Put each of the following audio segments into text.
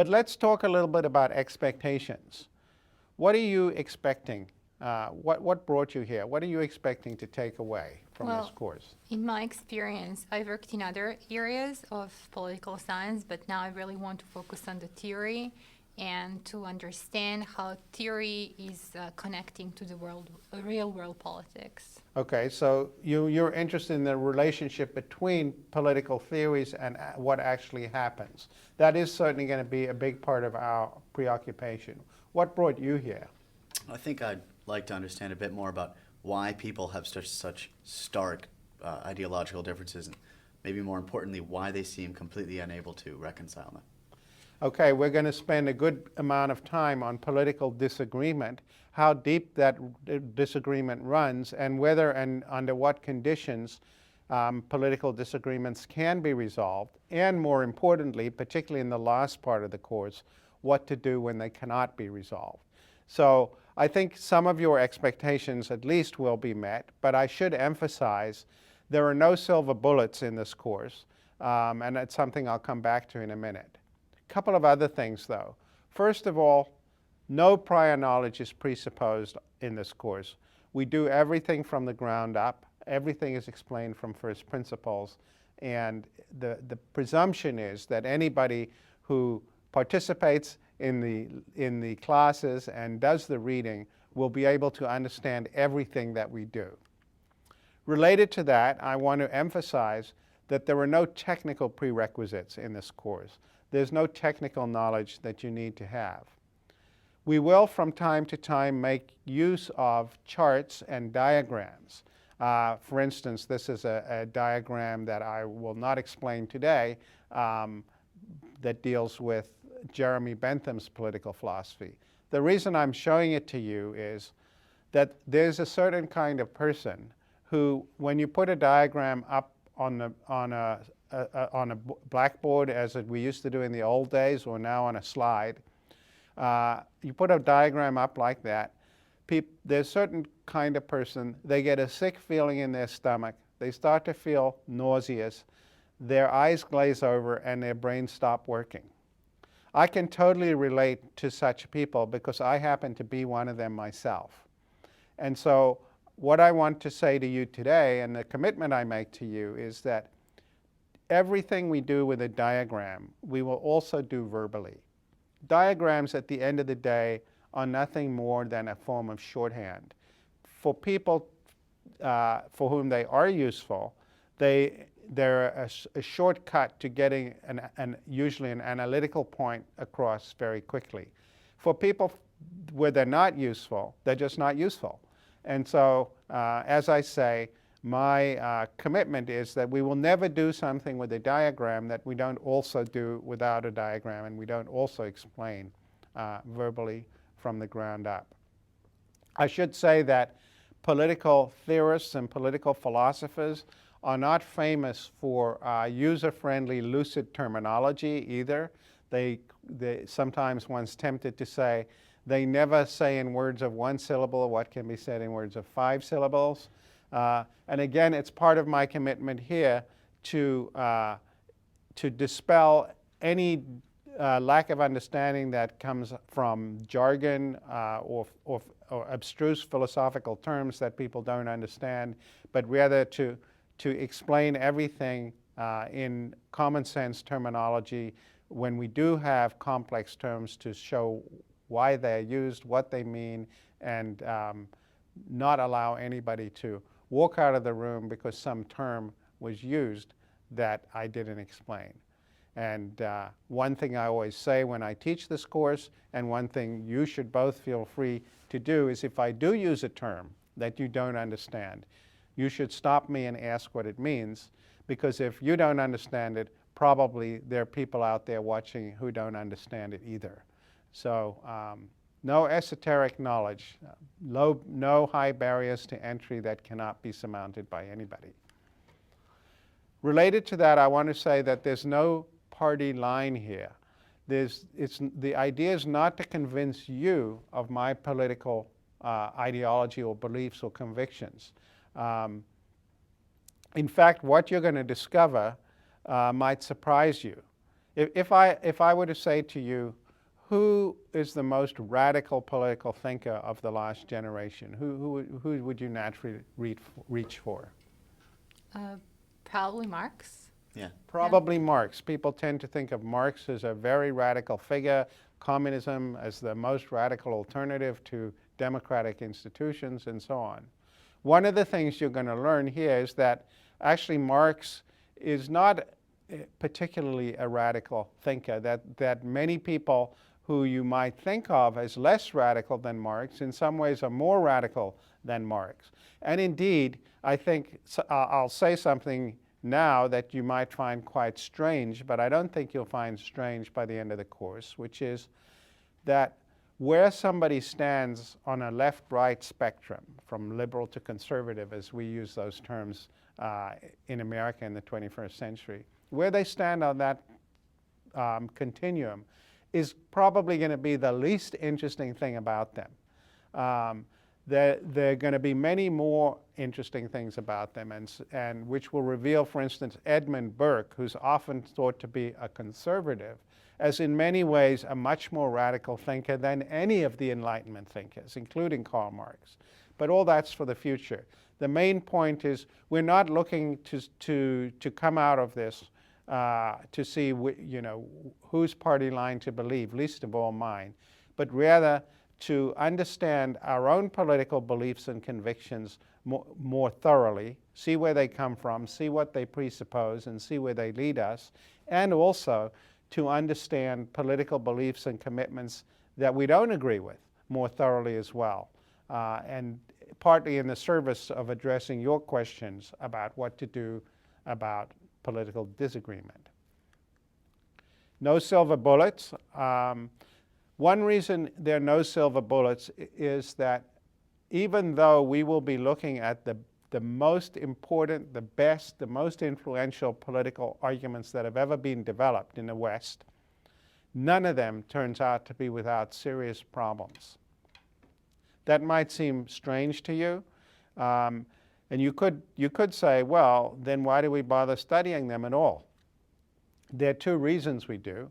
But let's talk a little bit about expectations. What are you expecting? What brought you here? What are you expecting to take away from this course? In my experience, I worked in other areas of political science, but now I really want to focus on the theory and to understand how theory is connecting to the real world politics. Okay, so you're interested in the relationship between political theories and what actually happens. That is certainly going to be a big part of our preoccupation. What brought you here? I think I'd like to understand a bit more about why people have such stark ideological differences, and maybe more importantly, why they seem completely unable to reconcile them. Okay, we're going to spend a good amount of time on political disagreement, how deep that disagreement runs, and whether and under what conditions political disagreements can be resolved, and more importantly, particularly in the last part of the course, what to do when they cannot be resolved. So I think some of your expectations at least will be met, but I should emphasize there are no silver bullets in this course, and it's something I'll come back to in a minute. A couple of other things though. First of all, no prior knowledge is presupposed in this course. We do everything from the ground up. Everything is explained from first principles, and the presumption is that anybody who participates in the classes and does the reading will be able to understand everything that we do. Related to that, I want to emphasize that there are no technical prerequisites in this course. There's no technical knowledge that you need to have. We will from time to time make use of charts and diagrams. For instance, this is a diagram that I will not explain today that deals with Jeremy Bentham's political philosophy. The reason I'm showing it to you is that there's a certain kind of person who, when you put a diagram up on a blackboard, as we used to do in the old days, or now on a slide, you put a diagram up like that, there's a certain kind of person, they get a sick feeling in their stomach, they start to feel nauseous, their eyes glaze over, and their brains stop working. I can totally relate to such people because I happen to be one of them myself. And so what I want to say to you today, and the commitment I make to you, is that everything we do with a diagram, we will also do verbally. Diagrams at the end of the day are nothing more than a form of shorthand. For people for whom they are useful, they're a shortcut to getting usually an analytical point across very quickly. For people where they're not useful, they're just not useful. And so, as I say, my commitment is that we will never do something with a diagram that we don't also do without a diagram, and we don't also explain verbally from the ground up. I should say that political theorists and political philosophers are not famous for user-friendly, lucid terminology either. They sometimes one's tempted to say they never say in words of one syllable what can be said in words of 5 syllables. And again, it's part of my commitment here to dispel any lack of understanding that comes from jargon or abstruse philosophical terms that people don't understand, but rather to explain everything in common sense terminology when we do have complex terms, to show why they're used, what they mean, and not allow anybody to walk out of the room because some term was used that I didn't explain. And one thing I always say when I teach this course, and one thing you should both feel free to do, is if I do use a term that you don't understand, you should stop me and ask what it means, because if you don't understand it, probably there are people out there watching who don't understand it either. So no esoteric knowledge, no high barriers to entry that cannot be surmounted by anybody. Related to that, I want to say that there's no party line here. The idea is not to convince you of my political ideology or beliefs or convictions. In fact, what you're going to discover might surprise you. If I were to say to you, who is the most radical political thinker of the last generation, who would you naturally reach for? Probably Marx. Yeah. Probably Marx. People tend to think of Marx as a very radical figure, communism as the most radical alternative to democratic institutions, and so on. One of the things you're going to learn here is that actually Marx is not particularly a radical thinker, that many people who you might think of as less radical than Marx in some ways are more radical than Marx. And indeed, I think I'll say something now that you might find quite strange, but I don't think you'll find strange by the end of the course, which is that where somebody stands on a left-right spectrum, from liberal to conservative, as we use those terms in America in the 21st century, where they stand on that continuum is probably going to be the least interesting thing about them. There are going to be many more interesting things about them, and which will reveal, for instance, Edmund Burke, who's often thought to be a conservative, as in many ways a much more radical thinker than any of the Enlightenment thinkers, including Karl Marx. But all that's for the future. The main point is we're not looking to come out of this to see whose party line to believe, least of all mine, but rather to understand our own political beliefs and convictions more thoroughly, see where they come from, see what they presuppose, and see where they lead us, and also to understand political beliefs and commitments that we don't agree with more thoroughly as well, and partly in the service of addressing your questions about what to do about political disagreement. No silver bullets. One reason there are no silver bullets is that even though we will be looking at the most important, the best, the most influential political arguments that have ever been developed in the West, none of them turns out to be without serious problems. That might seem strange to you, and you could say, well, then why do we bother studying them at all? There are two reasons we do.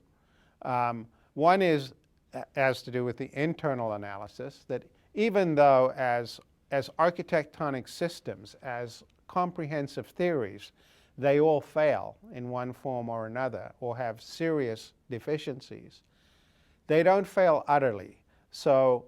One is has to do with the internal analysis, that even though as architectonic systems, as comprehensive theories, they all fail in one form or another or have serious deficiencies, they don't fail utterly. So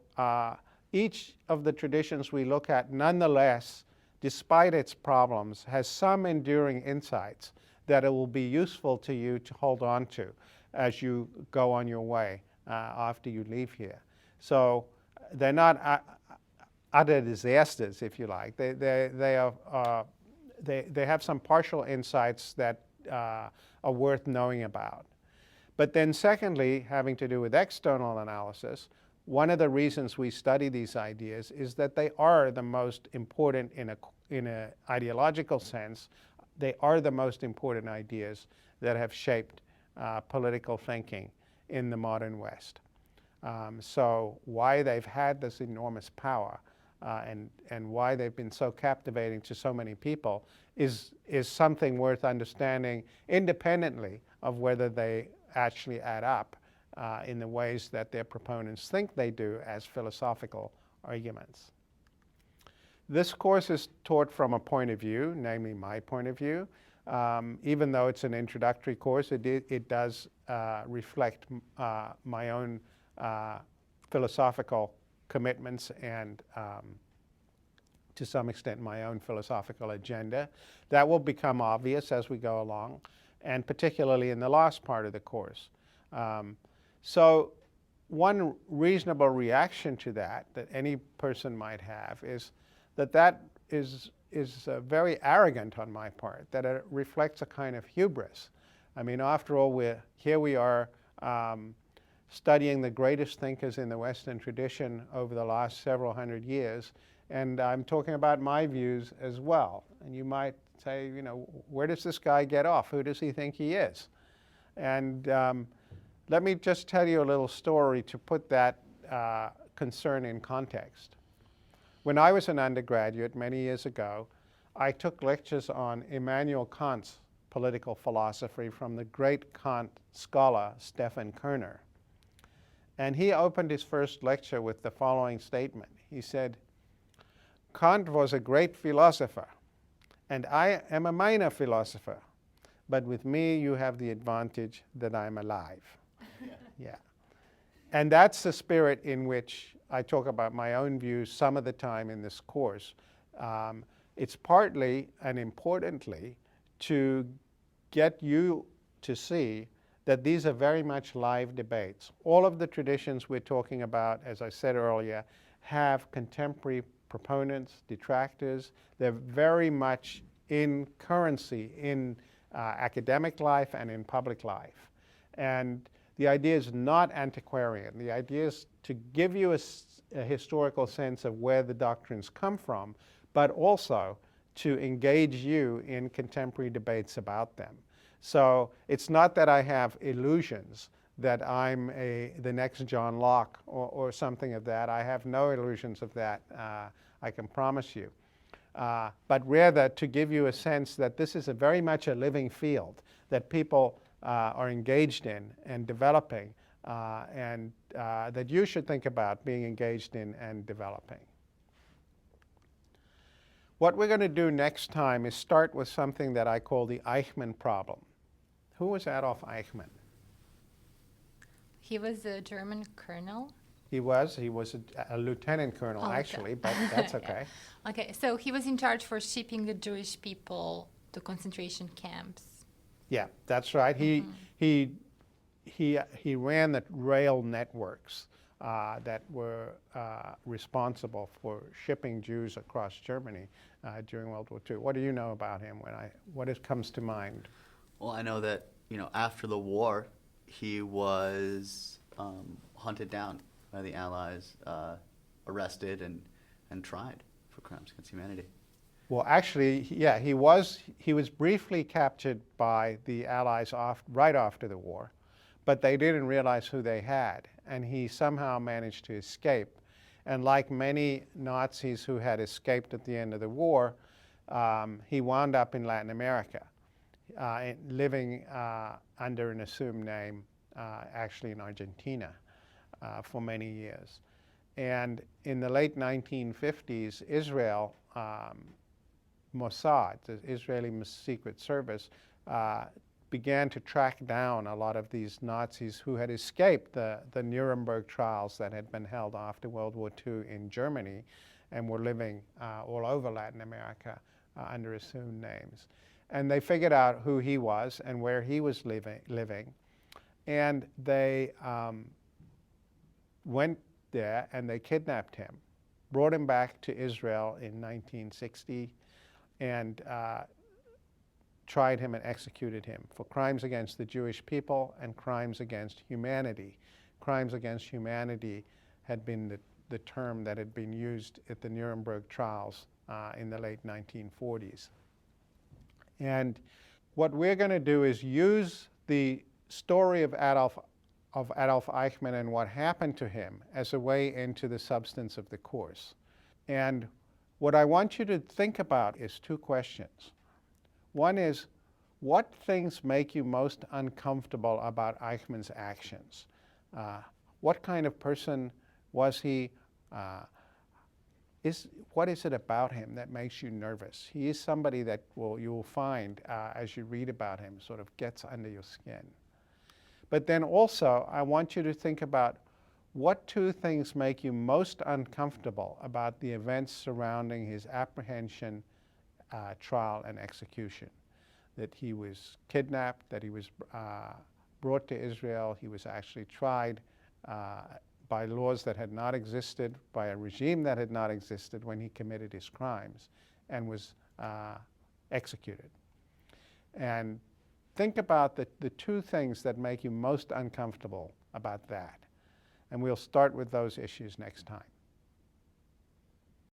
each of the traditions we look at, nonetheless, despite its problems, has some enduring insights that it will be useful to you to hold on to as you go on your way after you leave here. So they're not utter disasters, if you like. They have some partial insights that are worth knowing about. But then secondly, having to do with external analysis, one of the reasons we study these ideas is that they are the most important in an ideological sense. They are the most important ideas that have shaped political thinking in the modern West. So why they've had this enormous power and why they've been so captivating to so many people is something worth understanding independently of whether they actually add up in the ways that their proponents think they do as philosophical arguments. This course is taught from a point of view, namely my point of view. Even though it's an introductory course, it does reflect my own philosophical commitments and to some extent my own philosophical agenda. That will become obvious as we go along, and particularly in the last part of the course. So one reasonable reaction to that any person might have is that is very arrogant on my part, that it reflects a kind of hubris. I mean, after all, here we are studying the greatest thinkers in the Western tradition over the last several hundred years, and I'm talking about my views as well. And you might say, where does this guy get off? Who does he think he is? And let me just tell you a little story to put that concern in context. When I was an undergraduate many years ago, I took lectures on Immanuel Kant's political philosophy from the great Kant scholar Stephan Kerner. And he opened his first lecture with the following statement. He said, "Kant was a great philosopher, and I am a minor philosopher, but with me you have the advantage that I'm alive." Yeah. And that's the spirit in which I talk about my own views some of the time in this course. It's partly and importantly to get you to see that these are very much live debates. All of the traditions we're talking about, as I said earlier, have contemporary proponents, detractors. They're very much in currency in academic life and in public life. And the idea is not antiquarian. The idea is to give you a historical sense of where the doctrines come from, but also to engage you in contemporary debates about them. So it's not that I have illusions that I'm the next John Locke or something of that. I have no illusions of that, I can promise you. But rather to give you a sense that this is very much a living field that people are engaged in and developing, and that you should think about being engaged in and developing. What we're going to do next time is start with something that I call the Eichmann problem. Who was Adolf Eichmann? He was a German colonel. He was a lieutenant colonel, actually, but that's okay. Yeah. Okay, so he was in charge for shipping the Jewish people to concentration camps. Yeah, that's right. He ran the rail networks that were responsible for shipping Jews across Germany during World War II. What do you know about him? What comes to mind? Well, I know that after the war, he was hunted down by the Allies, arrested and tried for crimes against humanity. Well, actually, yeah, he was briefly captured by the Allies right after the war, but they didn't realize who they had, and he somehow managed to escape. And like many Nazis who had escaped at the end of the war, he wound up in Latin America, living under an assumed name, actually in Argentina, for many years. And in the late 1950s, Israel, Mossad, the Israeli Secret Service, began to track down a lot of these Nazis who had escaped the Nuremberg trials that had been held after World War II in Germany and were living all over Latin America under assumed names. And they figured out who he was and where he was living. And they went there and they kidnapped him, brought him back to Israel in 1960, and tried him and executed him for crimes against the Jewish people and crimes against humanity. Crimes against humanity had been the term that had been used at the Nuremberg trials in the late 1940s. And what we're going to do is use the story of Adolf Eichmann and what happened to him as a way into the substance of the course. And what I want you to think about is two questions. One is, what things make you most uncomfortable about Eichmann's actions? What kind of person was he? What is it about him that makes you nervous? He is somebody that you will find as you read about him sort of gets under your skin. But then also, I want you to think about what two things make you most uncomfortable about the events surrounding his apprehension, trial, and execution. That he was kidnapped, that he was brought to Israel, he was actually tried by laws that had not existed, by a regime that had not existed when he committed his crimes, and was executed. And think about the two things that make you most uncomfortable about that. And we'll start with those issues next time.